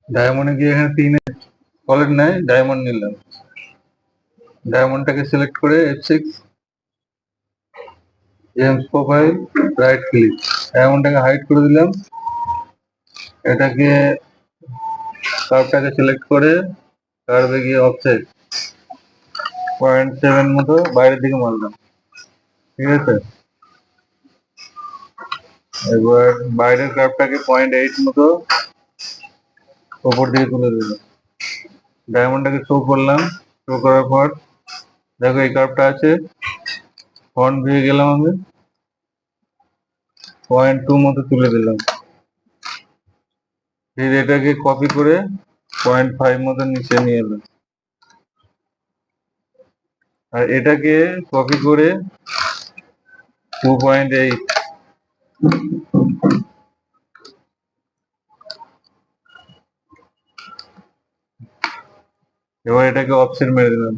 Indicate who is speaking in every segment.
Speaker 1: ডায়মন্ডে গিয়ে এখানে 3 সলিড নাই, ডায়মন্ড নিলাম। ডায়মন্ডটাকে সিলেক্ট করে F6, gems profile, right click, ডায়মন্ডটাকে হাইড করে দিলাম। এটাকে কার্ভটাকে সিলেক্ট করে কার্ভে গিয়ে অফসেট 0.7 মতো বাইরের দিকে মারলাম। ঠিক আছে, এবার বাইরের কার্ভটাকে 0.8 মতো উপর দিকে তুলে দিলাম। ডায়মন্ডটাকে শো করলাম, শো করার পর দেখো এই কার্ভটা আছে, ফ্রন্ট ভিউ গেলাম, আমি 0.2 মতো তুলে দিলাম। ফির এটাকে কপি করে 0.5 মতো নিচে নিয়ে এলাম, আর এটাকে কপি করে 2.8, এবার এটাকে অফসেট মেরে দিলাম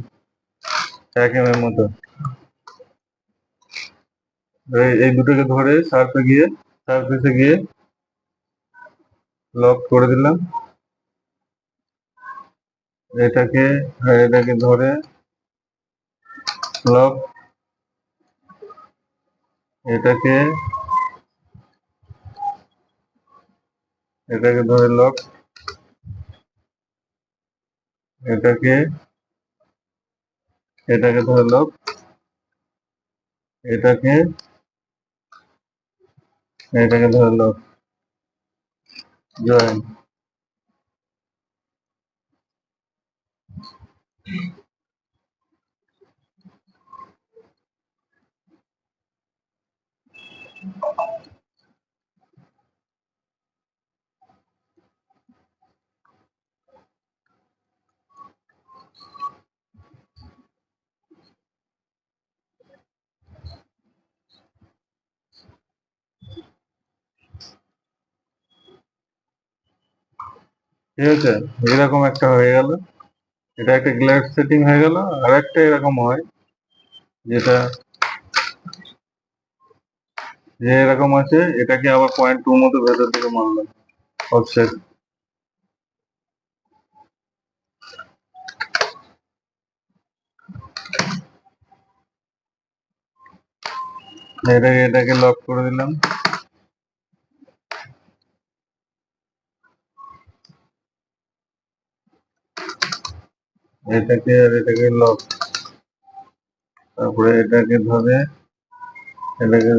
Speaker 1: 1 mm মতো। এই দুটোকে ধরে সারফেসে গিয়ে লক করে দিলাম। এটাকে ধরে লক, এটাকে ধরে লক, এটাকে ধরে লক, এটাকে ধরে লক, জয়েন। ঠিক আছে, এরকম একটা হয়ে গেল। এটা একটা গ্ল্যাড সেটিং হয়ে গেল। আর একটা এরকম হয়, যেটা যে এরকম আছে, এটাকে আবার 0.2 মতো ভেতর থেকে মারলাম অফসেট। এটাকে লক করে দিলাম, এটাকে লক, তারপরে এটাকে ধরে এটাকে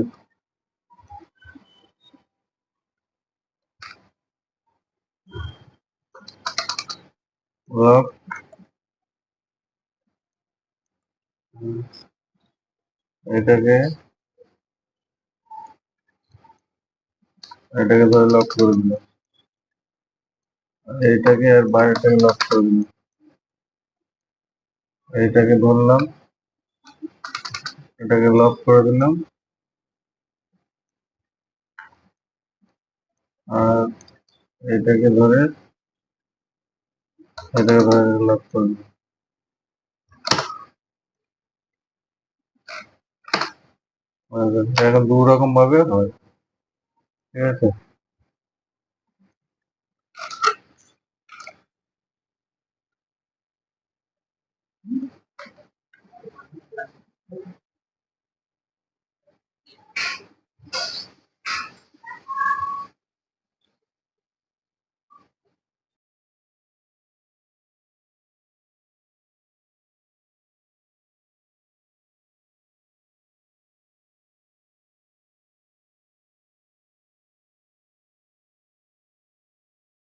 Speaker 1: লক, এটাকে ধরে লক করে দিলাম, এইটাকে আর বাইরেটাকে লক করে দিলাম। এইটাকে ধরলাম, এটাকে লক করে দিলাম, আর এটাকে ধরে লক করে দিলাম। এখন 2 রকম ভাবে হয়। ঠিক আছে।